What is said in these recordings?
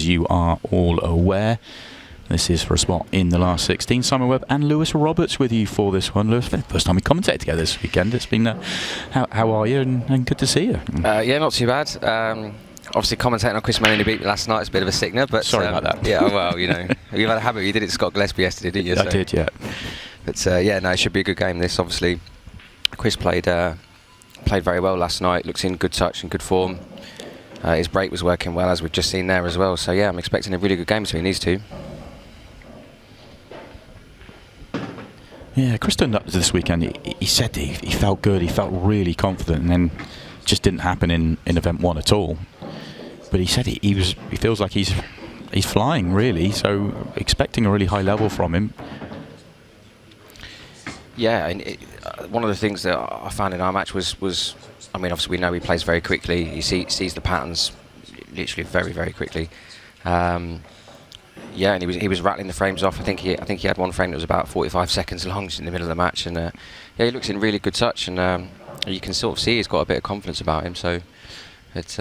you are all aware. This is for a spot in the last 16. Simon Webb and Lewis Roberts with you for this one. Lewis, first time we commentated together this weekend. It's been, how are you? And good to see you. Yeah, not too bad. Obviously, commentating on Chris Manning beat me last night is a bit of a sickener, but sorry about that. Yeah, well, you know, you've had a habit. You did it to Scott Gillespie yesterday, didn't you? I did, yeah. But yeah, no, it should be a good game. This obviously, Chris played very well last night. Looks in good touch and good form. His break was working well, as we've just seen there as well. So yeah, I'm expecting a really good game between these two. Yeah, Chris turned up this weekend. He said he felt good. He felt really confident, and then it just didn't happen in event one at all. But he said he feels like he's flying really. So expecting a really high level from him. Yeah, and one of the things that I found in our match was I mean, obviously we know he plays very quickly. He sees the patterns literally very, very quickly. Yeah, and he was rattling the frames off. I think he had one frame that was about 45 seconds long just in the middle of the match, and yeah, he looks in really good touch, and you can sort of see he's got a bit of confidence about him. So it's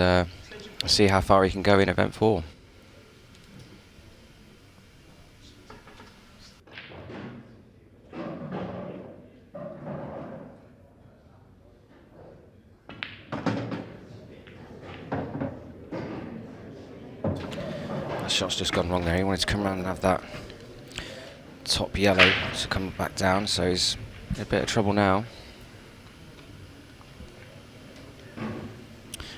see how far he can go in event 4. That shot's just gone wrong there. He wanted to come around and have that top yellow to come back down, so he's in a bit of trouble now.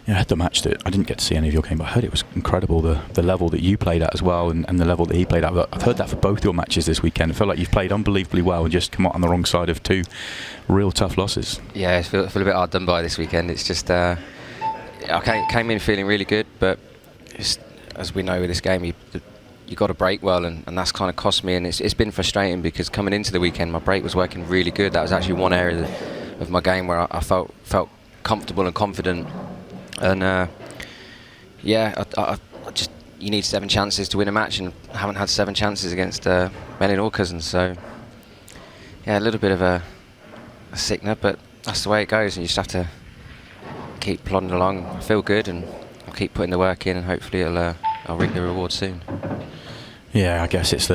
Yeah, I had the match that I didn't get to see any of your game, but I heard it was incredible, the level that you played at as well, and the level that he played at. I've heard that for both your matches this weekend. I feel like you've played unbelievably well and just come out on the wrong side of two real tough losses. Yeah, I feel a bit hard done by this weekend. It's just I came in feeling really good, but as we know with this game, you got to break well, and that's kind of cost me, and it's been frustrating because coming into the weekend my break was working really good. That was actually one area of my game where I felt comfortable and confident, and yeah, I just, you need 7 chances to win a match, and I haven't had 7 chances against Mellin or Cousins, so yeah, a little bit of a sickener, but that's the way it goes, and you just have to keep plodding along. I feel good, and I'll keep putting the work in, and hopefully I'll reap the reward soon. Yeah, I guess it's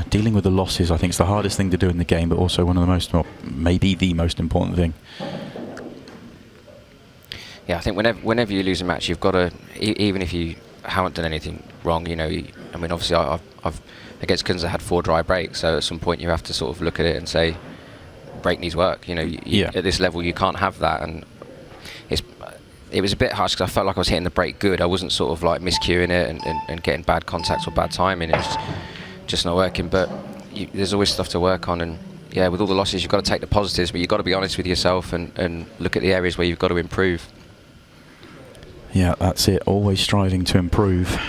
dealing with the losses. I think it's the hardest thing to do in the game, but also one of the most, well, maybe the most important thing. Yeah, I think whenever you lose a match, you've got to, even if you haven't done anything wrong, you know, I mean, obviously I've against Cousins I had 4 dry breaks, so at some point you have to sort of look at it and say, break needs work. You know, yeah. At this level you can't have that, and it was a bit harsh because I felt like I was hitting the break good. I wasn't sort of like miscuing it and getting bad contacts or bad timing. It was just not working. But there's always stuff to work on, and yeah, with all the losses, you've got to take the positives, but you've got to be honest with yourself and look at the areas where you've got to improve. Yeah, that's it. Always striving to improve.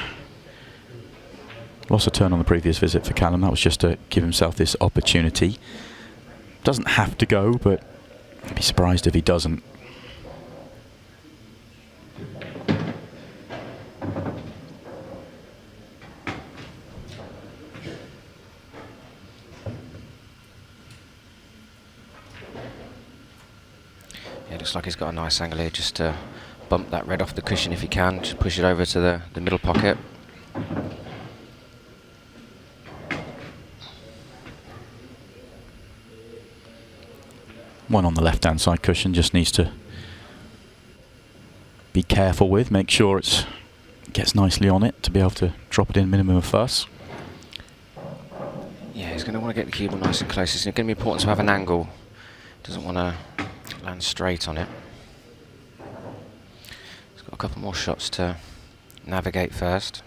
Lost a turn on the previous visit for Callum. That was just to give himself this opportunity. Doesn't have to go, but I'd be surprised if he doesn't. Yeah, looks like he's got a nice angle here, just to bump that red off the cushion if he can, just push it over to the middle pocket. One on the left-hand side cushion, just needs to be careful with, make sure it gets nicely on it to be able to drop it in minimum of fuss. Yeah, he's going to want to get the cube nice and close. It's going to be important to have an angle. Doesn't want to land straight on it. He's got a couple more shots to navigate first.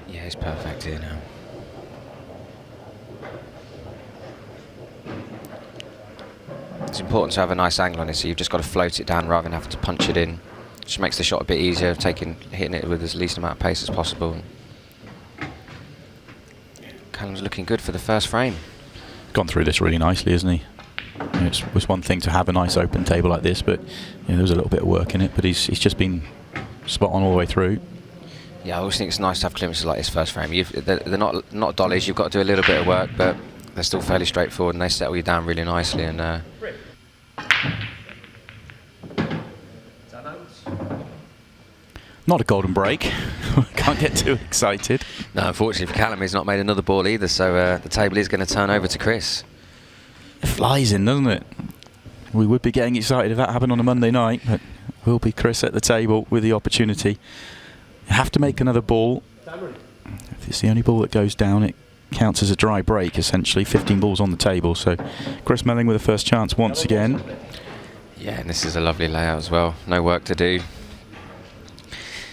Yeah, he's perfect here now. It's important to have a nice angle on it, so you've just got to float it down rather than having to punch it in. Just makes the shot a bit easier, hitting it with as least amount of pace as possible. Callum's looking good for the first frame. gone through this really nicely, isn't he? You know, it was one thing to have a nice open table like this, but there was a little bit of work in it. But he's just been spot on all the way through. Yeah, I always think it's nice to have clearances like this first frame. They're not dollies. You've got to do a little bit of work, but they're still fairly straightforward, and they settle you down really nicely. And not a golden break. Can't get too excited. no, unfortunately for Callum, he's not made another ball either. So the table is going to turn over to Chris. It flies in, doesn't it? We would be getting excited if that happened on a Monday night, but will be Chris at the table with the opportunity. You have to make another ball. If it's the only ball that goes down, it counts as a dry break, essentially. 15 balls on the table, so Chris Melling with the first chance once again. Yeah, and this is a lovely layout as well. No work to do.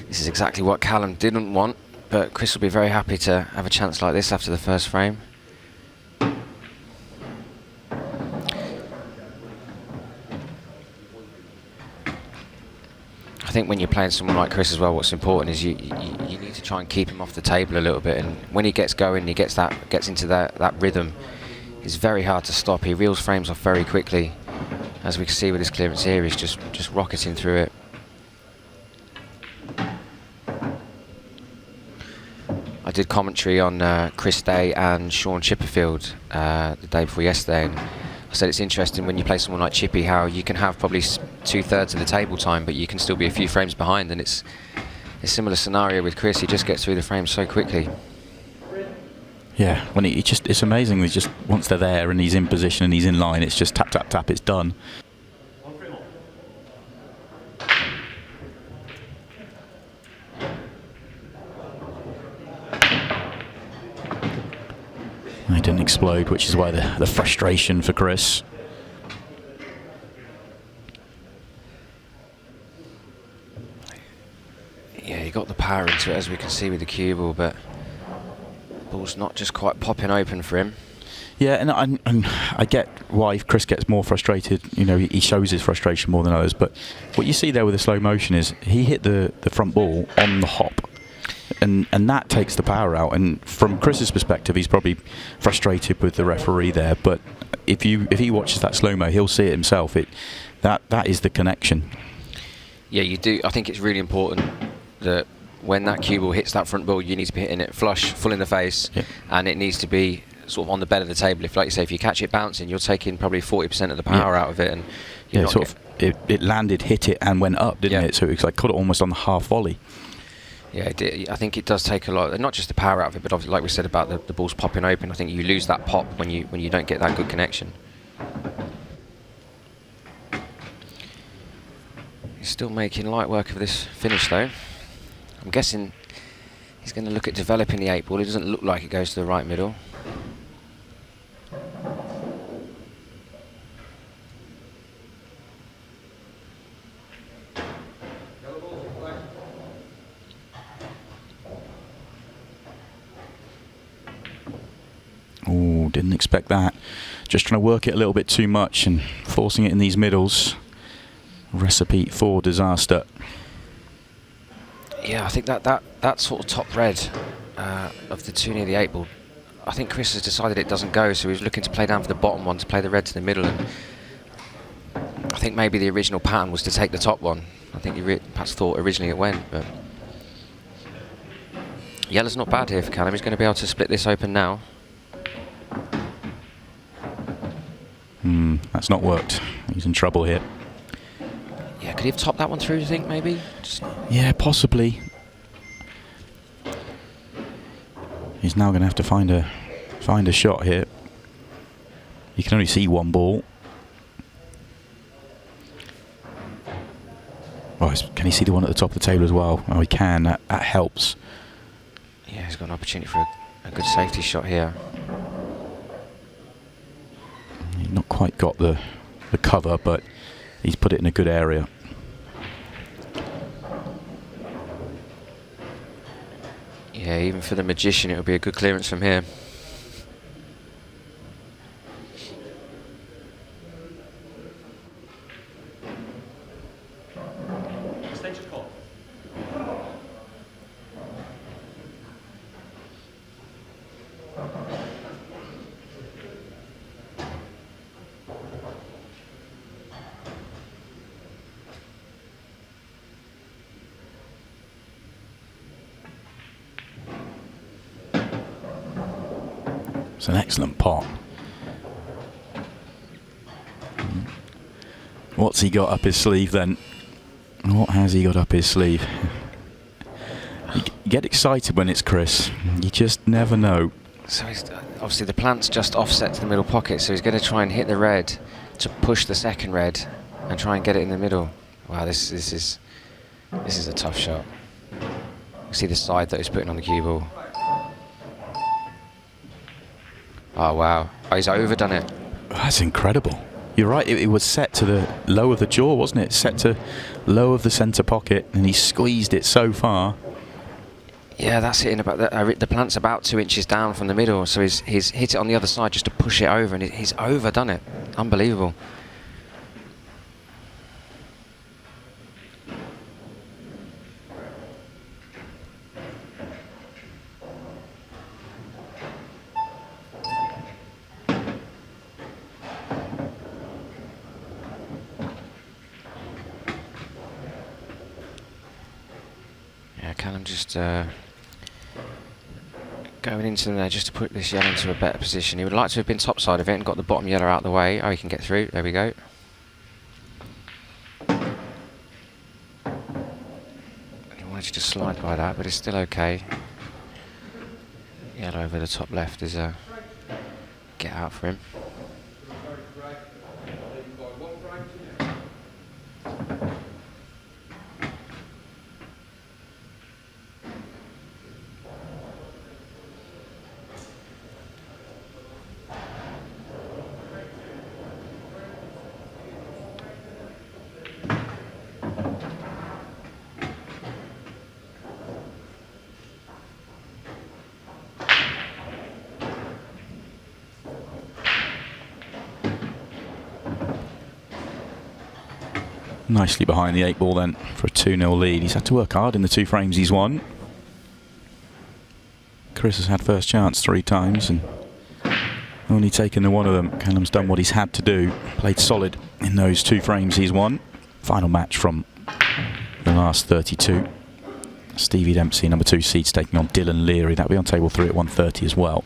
This is exactly what Callum didn't want, but Chris will be very happy to have a chance like this after the first frame. I think when you're playing someone like Chris as well, what's important is you need to try and keep him off the table a little bit, and when he gets going, he gets into that rhythm. It's very hard to stop. He reels frames off very quickly. As we can see with his clearance here, he's just rocketing through it. I did commentary on Chris Day and Sean Chipperfield the day before yesterday, and I said it's interesting when you play someone like Chippy how you can have probably 2/3 of the table time, but you can still be a few frames behind, and it's a similar scenario with Chris. He just gets through the frames so quickly. Yeah, when it's amazing. He just, once they're there and he's in position and he's in line, it's just tap, tap, tap, it's done. He didn't explode, which is why the frustration for Chris. Yeah, he got the power into it, as we can see with the cue ball, but the ball's not just quite popping open for him. Yeah, and I get why Chris gets more frustrated. You know, he shows his frustration more than others. But what you see there with the slow motion is he hit the front ball on the hop. And that takes the power out. And from Chris's perspective, he's probably frustrated with the referee there. But if he watches that slow-mo, he'll see it himself. That is the connection. Yeah, you do. I think it's really important that when that cue ball hits that front ball, you need to be hitting it flush, full in the face, yeah. And it needs to be sort of on the bed of the table. If, like you say, if you catch it bouncing, you're taking probably 40% of the power out of it. And yeah, sort of, it landed, hit it, and went up, didn't it? So it was like caught it almost on the half volley. Yeah, I think it does take a lot, not just the power out of it, but obviously, like we said about the balls popping open. I think you lose that pop when you don't get that good connection. He's still making light work of this finish, though. I'm guessing he's going to look at developing the 8 ball. It doesn't look like it goes to the right middle. Oh, didn't expect that. Just trying to work it a little bit too much and forcing it in these middles. Recipe for disaster. Yeah, I think that sort of top red of the 2 near the 8 ball, I think Chris has decided it doesn't go, so he was looking to play down for the bottom one to play the red to the middle, and I think maybe the original pattern was to take the top one. I think he perhaps thought originally it went, but yellow's not bad here for Callum. He's going to be able to split this open now. That's not worked. He's in trouble here. Yeah, could he have topped that one through, do you think, maybe? Yeah, possibly. He's now going to have to find a shot here. You can only see one ball. Oh, can he see the one at the top of the table as well? Oh, he can. That helps. Yeah, he's got an opportunity for a good safety shot here. He's not quite got the cover, but he's put it in a good area. Yeah, even for the magician, it would be a good clearance from here. It's an excellent pot. What's he got up his sleeve then? What has he got up his sleeve? You get excited when it's Chris. You just never know. So he's, obviously the plant's just offset to the middle pocket, so he's going to try and hit the red to push the second red and try and get it in the middle. Wow, this is a tough shot. You see the side that he's putting on the cue ball. Oh wow, oh, he's overdone it. That's incredible. You're right, it was set to the low of the jaw, wasn't it? Set to low of the centre pocket, and he squeezed it so far. Yeah, that's hitting about the plant's about 2 inches down from the middle, so he's hit it on the other side just to push it over, and he's overdone it. Unbelievable. Yeah, Callum just going into there just to put this yellow into a better position. He would like to have been top side of it and got the bottom yellow out of the way. Oh, he can get through. There we go. He wanted to just slide by that, but it's still okay. Yellow over the top left is a get out for him. Nicely behind the 8 ball then for a 2-0 lead. He's had to work hard in the 2 frames he's won. Chris has had first chance 3 times and only taken the one of them. Callum's done what he's had to do. Played solid in those 2 frames he's won. Final match from the last 32. Stevie Dempsey, number 2 seeds, taking on Dylan Leary. That'll be on table 3 at 1:30 as well.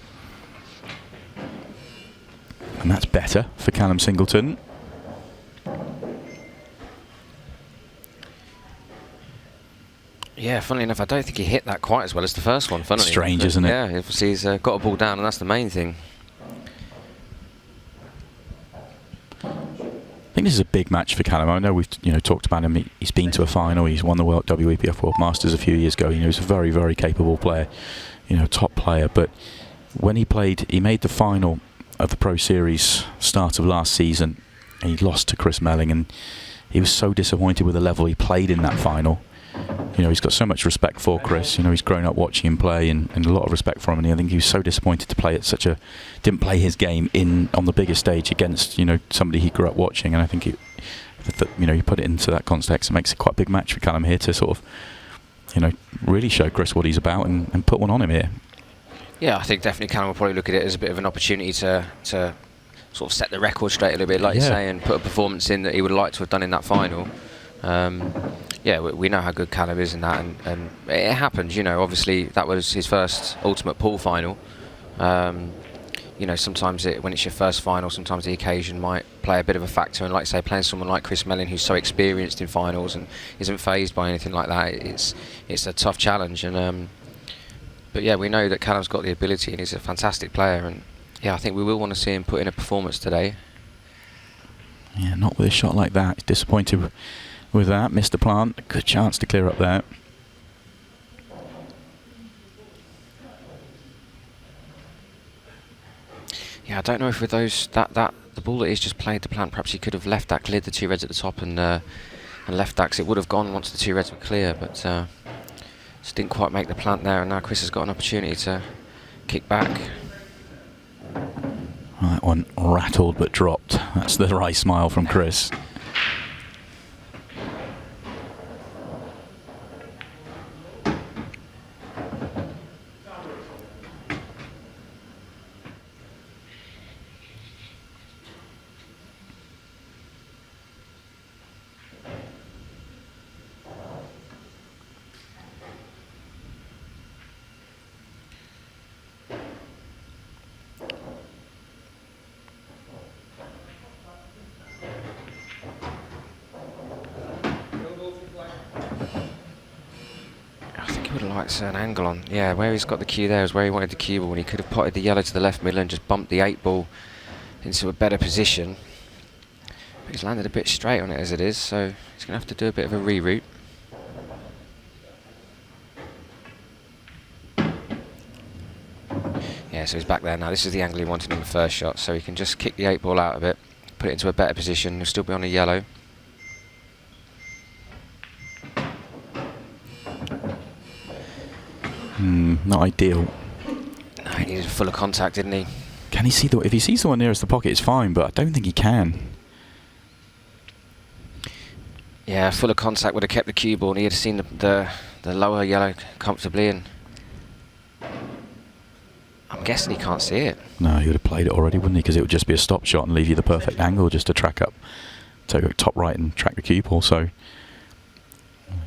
And that's better for Callum Singleton. Yeah, funnily enough, I don't think he hit that quite as well as the first one. Funnily Strange, enough. isn't it? Yeah, obviously he's got a ball down, and that's the main thing. I think this is a big match for Callum. I know we've talked about him. He's been to a final. He's won the WEPF World Masters a few years ago. He's a very, very capable player. Top player. But when he played, he made the final of the Pro Series start of last season, and he lost to Chris Melling, and he was so disappointed with the level he played in that final. He's got so much respect for Chris. He's grown up watching him play and a lot of respect for him. And I think he was so disappointed to play at didn't play his game on the bigger stage against, somebody he grew up watching. And I think you put it into that context, it makes it quite a big match for Callum here to sort of, really show Chris what he's about and put one on him here. Yeah, I think definitely Callum will probably look at it as a bit of an opportunity to sort of set the record straight a little bit, like you say, and put a performance in that he would like to have done in that final. Yeah, we know how good Callum is in that, and it happens. Obviously that was his first Ultimate Pool final. Sometimes when it's your first final, sometimes the occasion might play a bit of a factor. And like I say, playing someone like Chris Melling, who's so experienced in finals and isn't fazed by anything like that, it's a tough challenge. And but yeah, we know that Callum's got the ability and he's a fantastic player. And yeah, I think we will want to see him put in a performance today. Yeah, not with a shot like that. He's disappointed with that. Missed the plant. A good chance to clear up there. Yeah, I don't know if with those the ball that he's just played the plant, perhaps he could have left that, cleared the 2 reds at the top and left that, 'cause it would have gone once the 2 reds were clear, but just didn't quite make the plant there, and now Chris has got an opportunity to kick back. Well, that one rattled but dropped. That's the right smile from Chris. Oh, it's an angle on. Yeah, where he's got the cue there is where he wanted the cue ball, and he could have potted the yellow to the left middle and just bumped the 8 ball into a better position. But he's landed a bit straight on it as it is, so he's going to have to do a bit of a reroute. Yeah, so he's back there now. This is the angle he wanted on the first shot, so he can just kick the 8 ball out of it, put it into a better position. He'll still be on a yellow. Not ideal. No, he needed full of contact, didn't he? Can he see the? If he sees the one nearest the pocket, it's fine, but I don't think he can. Yeah, full of contact would have kept the cue ball, and he had seen the lower yellow comfortably, and I'm guessing he can't see it. No, he would have played it already, wouldn't he? Because it would just be a stop shot and leave you the perfect angle just to track up, take a top right and track the cue ball. So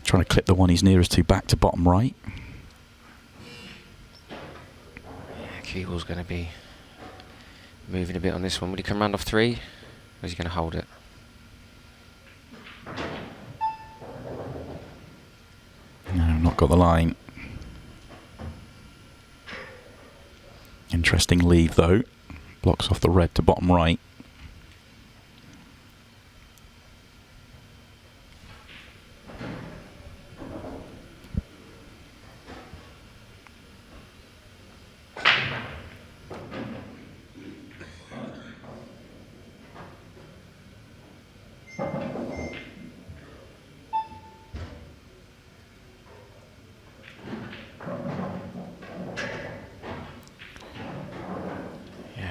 trying to clip the one he's nearest to back to bottom right. Yeah, cue ball's going to be moving a bit on this one. Would he come round off 3? Or is he going to hold it? No, not got the line. Interesting leave though. Blocks off the red to bottom right.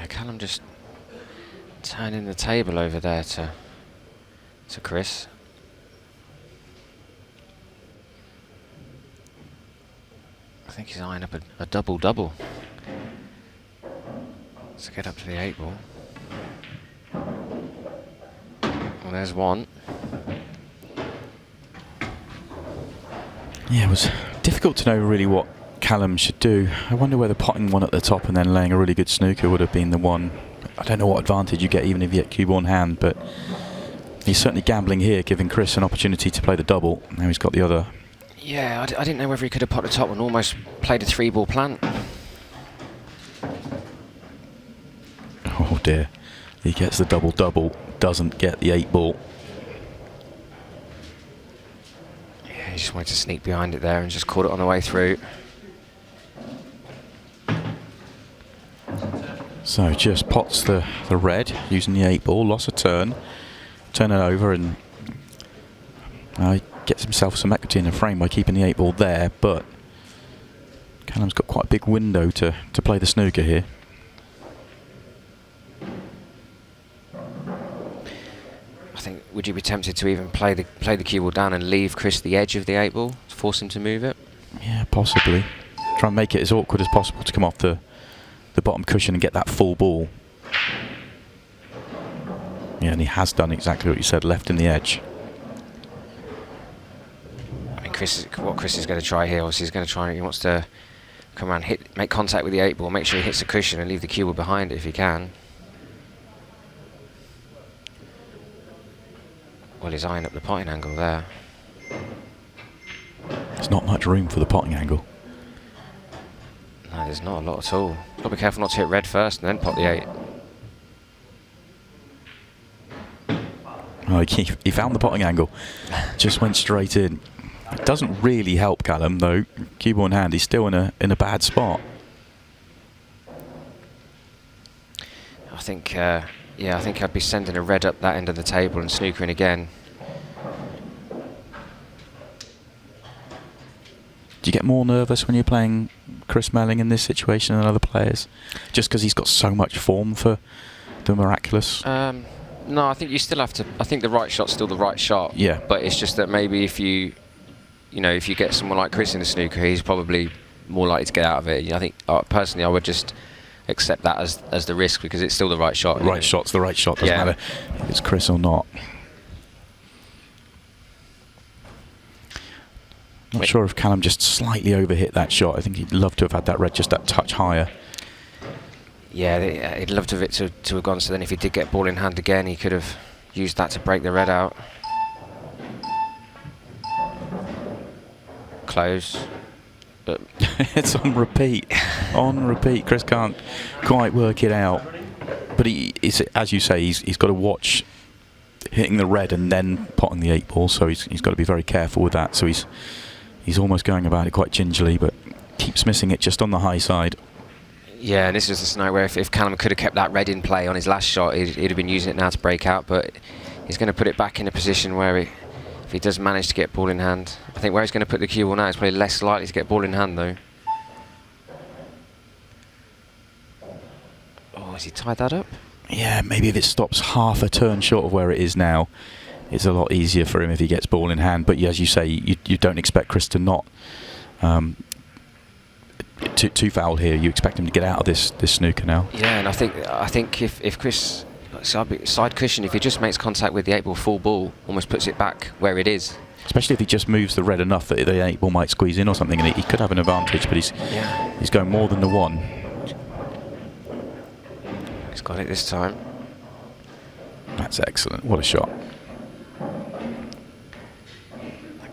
Callum just turning the table over there to Chris. I think he's eyeing up a double-double to get up to the 8 ball. Well, there's one. Yeah, it was difficult to know really what Callum should do. I wonder whether potting one at the top and then laying a really good snooker would have been the one. I don't know what advantage you get even if you get cue ball in hand, but he's certainly gambling here, giving Chris an opportunity to play the double. Now he's got the other. Yeah, I didn't know whether he could have potted the top and almost played a 3 ball plant. Oh dear. He gets the double-double, doesn't get the 8 ball. Yeah, he just wanted to sneak behind it there and just caught it on the way through. So just pots the red using the 8 ball, lost a turn it over, and he gets himself some equity in the frame by keeping the 8 ball there, but Callum's got quite a big window to play the snooker here. I think, would you be tempted to even play the cue ball down and leave Chris the edge of the 8 ball, force him to move it? Yeah, possibly. Try and make it as awkward as possible to come off the bottom cushion and get that full ball. Yeah, and he has done exactly what you said, left in the edge. I mean, what Chris is going to try here, obviously he's going to try, he wants to come around, make contact with the 8 ball, make sure he hits the cushion and leave the cue ball behind it if he can. Well, he's eyeing up the potting angle there. There's not much room for the potting angle. No, there's not a lot at all. Got to be careful not to hit red first and then pot the 8. Oh, he found the potting angle. Just went straight in. It doesn't really help Callum though. Cue ball in hand, he's still in a bad spot. I think, yeah, I think I'd be sending a red up that end of the table and snookering again. Do you get more nervous when you're playing Chris Melling in this situation than other players? Just because he's got so much form for the miraculous? No, I think you still have to. I think the right shot's still the right shot. Yeah. But it's just that maybe if you get someone like Chris in the snooker, he's probably more likely to get out of it. I think personally, I would just accept that as the risk because it's still the right shot. Right shot's the right shot. Doesn't matter if it's Chris or not. Not sure if Callum just slightly overhit that shot. I think he'd love to have had that red just that touch higher. Yeah, he'd love to have gone. So then, if he did get ball in hand again, he could have used that to break the red out. Close. but it's on repeat. On repeat. Chris can't quite work it out. But it's, as you say, he's got to watch hitting the red and then potting the 8 ball, so he's got to be very careful with that. So he's almost going about it quite gingerly, but keeps missing it just on the high side. Yeah, and this is the scenario where if Callum could have kept that red in play on his last shot, he'd have been using it now to break out, but he's going to put it back in a position where if he does manage to get ball in hand, I think where he's going to put the cue ball now is probably less likely to get ball in hand though. Oh, has he tied that up? Yeah, maybe if it stops half a turn short of where it is now, it's a lot easier for him if he gets ball in hand. But yeah, as you say, you don't expect Chris to not too fouled here. You expect him to get out of this snooker now. Yeah, and I think if Chris side cushion, if he just makes contact with the 8 ball full ball, almost puts it back where it is. Especially if he just moves the red enough that the 8 ball might squeeze in or something, and he could have an advantage. But he's going more than the 1. He's got it this time. That's excellent. What a shot.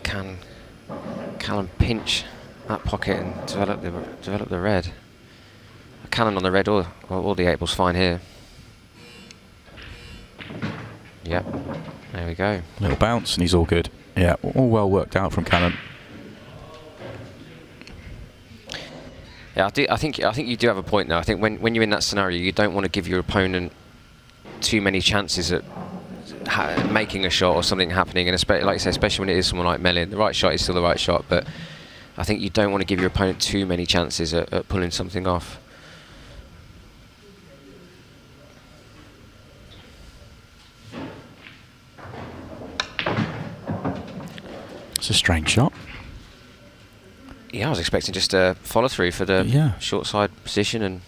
Can Callum pinch that pocket and develop the red? A cannon on the red or the 8 ball's fine here. Yep, there we go. Little bounce and he's all good. Yeah, all well worked out from Cannon. Yeah, I think you do have a point there. I think when you're in that scenario, you don't want to give your opponent too many chances at making a shot or something happening. And especially, like you say, especially when it is someone like Mellin, the right shot is still the right shot. But I think you don't want to give your opponent too many chances at pulling something off. It's a strange shot. Yeah, I was expecting just a follow through for the short side position and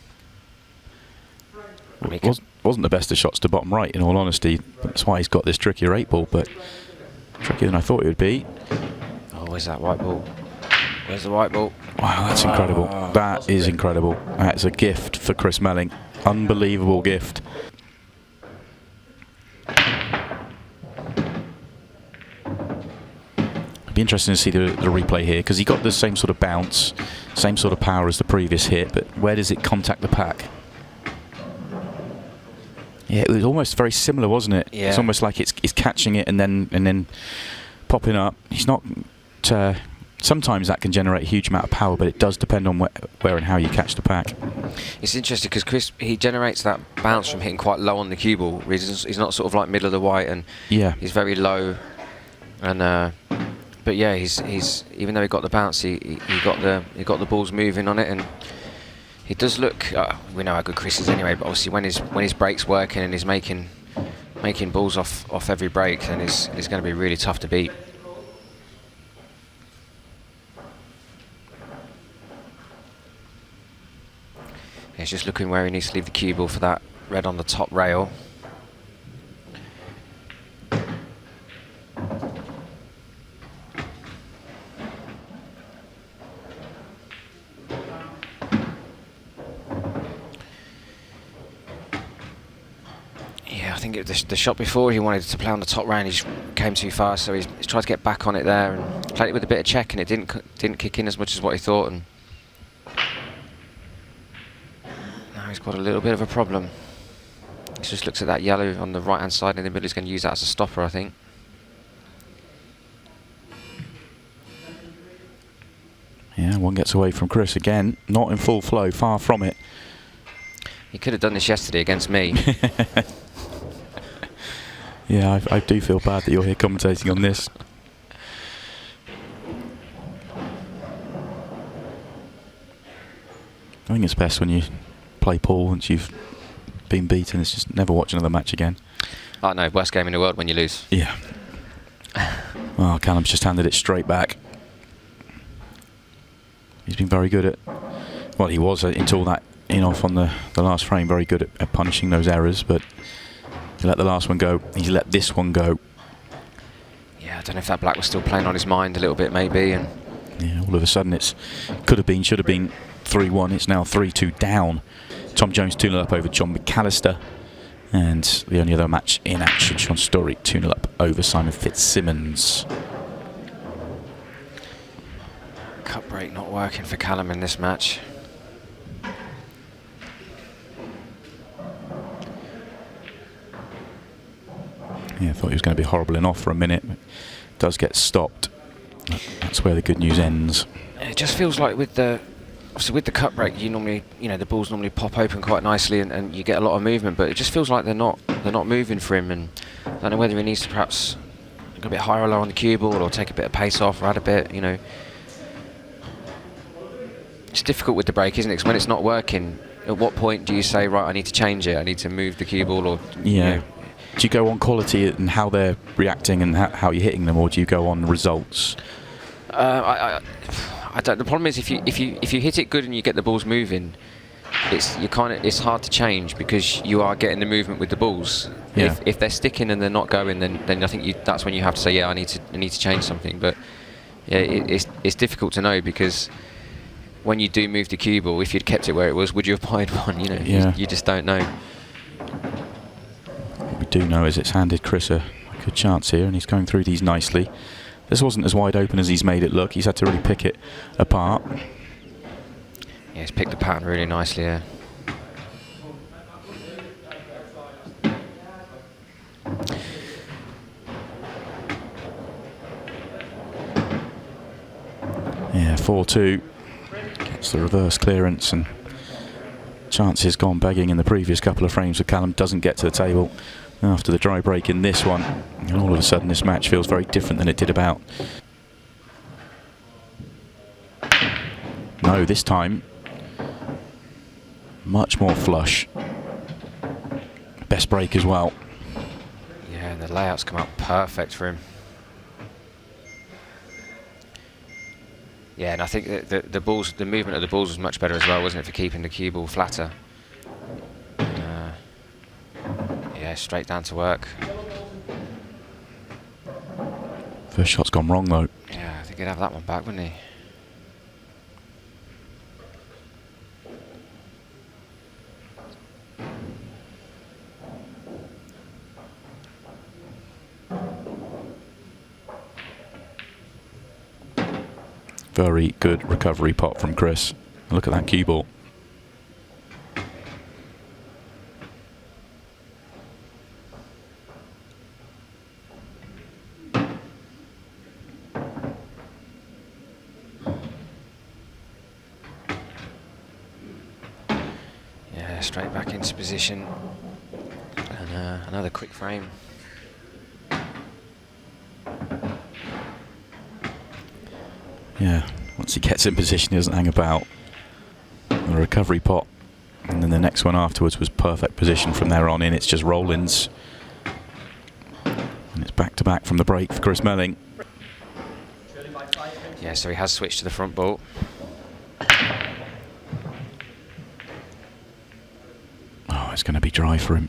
wasn't the best of shots to bottom right, in all honesty. That's why he's got this trickier 8 ball, but trickier than I thought it would be. Oh, where's that white ball? Where's the white ball? Wow, that's incredible. That is incredible. That's a gift for Chris Melling. Unbelievable gift. Be interesting to see the replay here, because he got the same sort of bounce, same sort of power as the previous hit, but where does it contact the pack? Yeah, it was almost very similar, wasn't it? Yeah. It's almost like it's catching it and then popping up. He's not. Sometimes that can generate a huge amount of power, but it does depend on where and how you catch the pack. It's interesting because Chris, he generates that bounce from hitting quite low on the cue ball. He's not sort of like middle of the white, and he's very low, and. But yeah, he's even though he got the bounce, he got the balls moving on it, and he does look. We know how good Chris is anyway, but obviously when his break's working and he's making balls off every break, then it's going to be really tough to beat. He's just looking where he needs to leave the cue ball for that red on the top rail. I think the shot before he wanted to play on the top rail, he came too far, so he's tried to get back on it there and played it with a bit of check, and it didn't kick in as much as what he thought, and now he's got a little bit of a problem. He just looks at that yellow on the right hand side in the middle. He's going to use that as a stopper, I think. Yeah, one gets away from Chris again, not in full flow, far from it. He could have done this yesterday against me. Yeah, I do feel bad that you're here commentating on this. I think it's best when you play pool once you've been beaten. It's just never watch another match again. Oh no, worst game in the world when you lose. Yeah. Oh, Callum's just handed it straight back. He's been very good at... Well, he was until that in-off on the last frame, very good at punishing those errors, but... He let the last one go. He's let this one go. Yeah, I don't know if that black was still playing on his mind a little bit, maybe. And yeah, all of a sudden it's could have been, should have been 3-1. It's now 3-2 down. Tom Jones 2-0 up over John McAllister. And the only other match in action, Sean Story 2-0 up over Simon Fitzsimmons. cut break not working for Callum in this match. Yeah, I thought he was going to be horrible and off for a minute. But does get stopped. That's where the good news ends. It just feels like with the cut break, you normally, the balls normally pop open quite nicely, and you get a lot of movement. But it just feels like they're not moving for him, and I don't know whether he needs to perhaps go a bit higher or lower on the cue ball, or take a bit of pace off, or add a bit. It's difficult with the break, isn't it? 'Cause when it's not working, at what point do you say, right, I need to change it? I need to move the cue ball, or yeah. Do you go on quality and how they're reacting and how you're hitting them, or do you go on results? I don't. The problem is if you hit it good and you get the balls moving, it's hard to change because you are getting the movement with the balls. Yeah. If they're sticking and they're not going, then I think that's when you have to say, yeah, I need to change something. But yeah, it's difficult to know because when you do move the cue ball, if you'd kept it where it was, would you have pied one? Yeah. You just don't know. What we do know is it's handed Chris a good chance here, and he's going through these nicely. This wasn't as wide open as he's made it look. He's had to really pick it apart. Yeah, he's picked the pattern really nicely here. Yeah, 4-2. Gets the reverse clearance, and chances gone begging in the previous couple of frames. Callum doesn't get to the table after the dry break in this one, and all of a sudden this match feels very different than it did about. No, this time much more flush. Best break as well. Yeah, and the layout's come out perfect for him. Yeah, and I think that the movement of the balls was much better as well, wasn't it, for keeping the cue ball flatter. Yeah, straight down to work. First shot's gone wrong though. Yeah, I think he'd have that one back, wouldn't he? Very good recovery pot from Chris. Look at that cue ball. Yeah, straight back into position. And another quick frame. Yeah, once he gets in position, he doesn't hang about. The recovery pot, and then the next one afterwards was perfect position from there on in. It's just roll-ins. And it's back-to-back from the break for Chris Melling. Yeah, so he has switched to the front ball. Oh, it's going to be dry for him.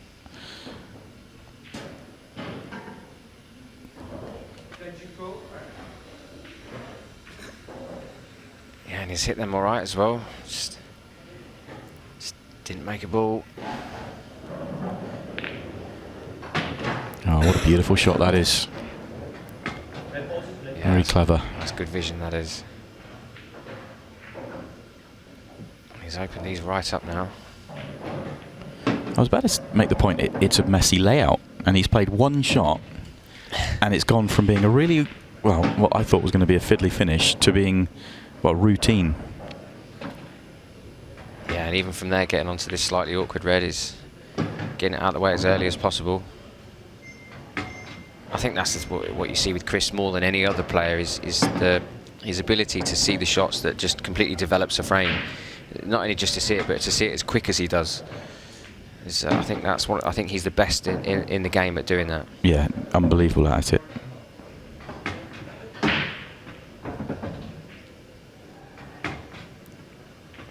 Yeah, and he's hit them all right as well. Just didn't make a ball. Oh, what a beautiful shot that is. Yeah, Very clever. That's good vision, that is. He's opened these right up now. I was about to make the point, it's a messy layout, and he's played one shot, and it's gone from being a really, well, what I thought was going to be a fiddly finish to being, well, routine. Yeah, and even from there, getting onto this slightly awkward red is getting it out of the way as early as possible. I think that's just what you see with Chris more than any other player is his ability to see the shots that just completely develops a frame. Not only just to see it, but to see it as quick as he does. I think I think he's the best in the game at doing that. Yeah, unbelievable at it. And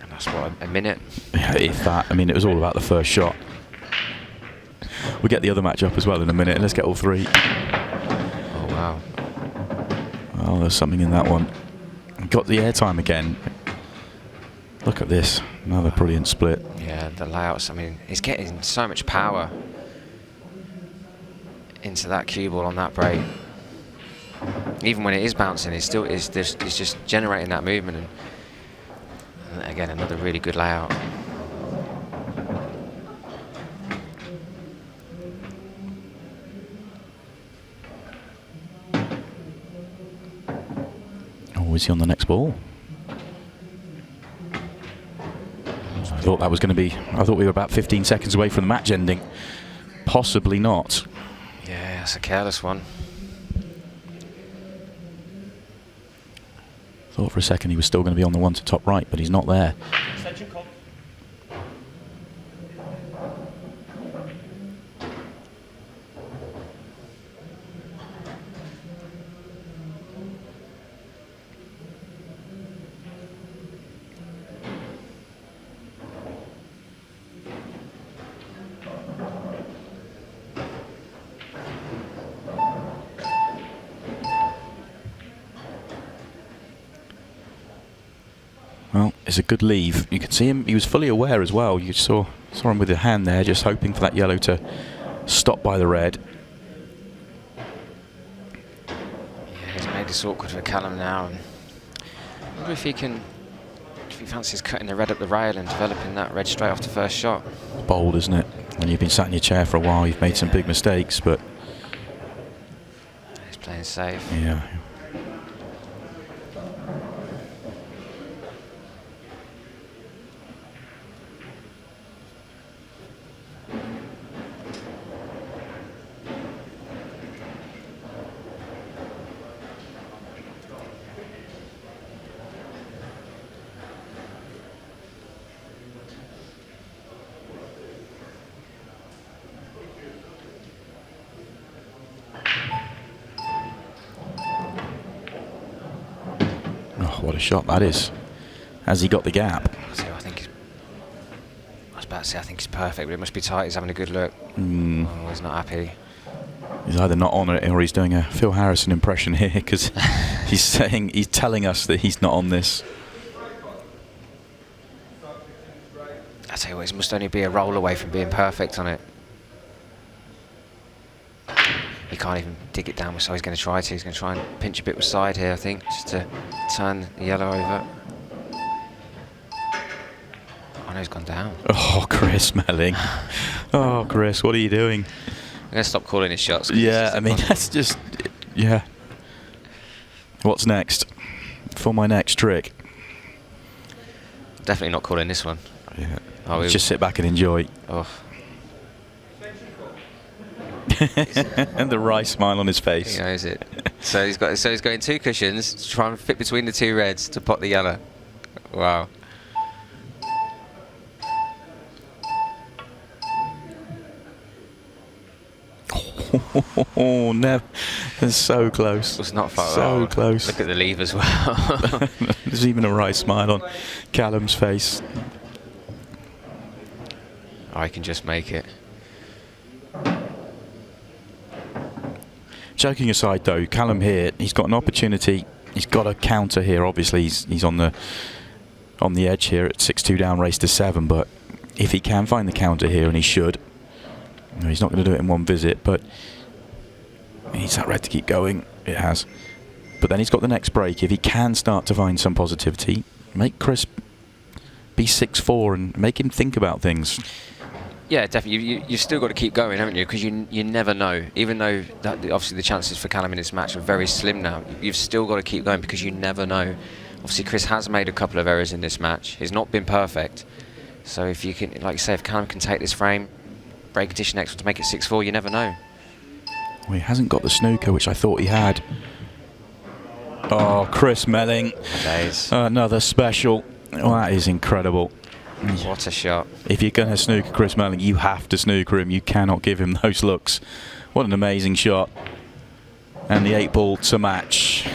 that's what, a minute? Yeah, if that. I mean, it was all about the first shot. We'll get the other match up as well in a minute. Let's get all three. Oh, wow. Oh, there's something in that one. Got the airtime again. Look at this. Another brilliant split. Yeah, the layouts, I mean, he's getting so much power into that cue ball on that break. even when it is bouncing, it's just generating that movement. And again, another really good layout. Oh, is he on the next ball? I thought that was going to be. I thought we were about 15 seconds away from the match ending. Possibly not. Yeah, that's a careless one. Thought for a second he was still going to be on the one to top right, but he's not there. Well, it's a good leave. You could see him, he was fully aware as well. You saw him with the hand there, just hoping for that yellow to stop by the red. Yeah, he's made this awkward for Callum now. And I wonder if he fancies cutting the red up the rail and developing that red straight off the first shot. Bold, isn't it? When you've been sat in your chair for a while, you've made some big mistakes, but... He's playing safe. Yeah. What a shot that is. Has he got the gap? I was about to say I think he's perfect, but it must be tight. He's having a good look. Oh, he's not happy. He's either not on it or he's doing a Phil Harrison impression here, because he's telling us that he's not on this. I tell you what, he must only be a roll away from being perfect on it. He can't even dig it down, so he's going to try to. He's going to try and pinch a bit with side here, I think, just to turn the yellow over. Oh no, he's gone down. Oh, Chris Melling. Oh, Chris, what are you doing? I'm going to stop calling his shots. Yeah, I mean, that's just... Yeah. What's next? For my next trick. Definitely not calling this one. Yeah. Oh, just sit back and enjoy. Oh. And the wry smile on his face. He knows it. So he's going two cushions to try and fit between the two reds to pot the yellow. Wow. Oh, no. That's so close. It's not far. So close. Look at the leave as well. There's even a wry smile on Callum's face. I can just make it. Joking aside, though, Callum here, he's got an opportunity. He's got a counter here. Obviously, he's on the edge here at 6-2 down, race to 7. But if he can find the counter here, and he should, he's not going to do it in one visit. But he needs that red to keep going. It has. But then he's got the next break. If he can start to find some positivity, make Chris be 6-4 and make him think about things. Yeah, definitely. You've still got to keep going, haven't you? Because you never know. Even though obviously the chances for Callum in this match are very slim now, you've still got to keep going because you never know. Obviously, Chris has made a couple of errors in this match. He's not been perfect. So if you can, like you say, if Callum can take this frame, break addition next one to make it 6-4, you never know. Well, he hasn't got the snooker, which I thought he had. Oh, Chris Melling. Another special. Oh, that is incredible. What a shot. If you're going to snooker Chris Melling, you have to snooker him. You cannot give him those looks. What an amazing shot. And the 8-ball to match.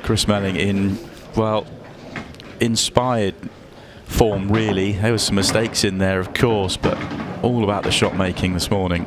Chris Melling in, well, inspired form, really. There was some mistakes in there, of course, but all about the shot making this morning.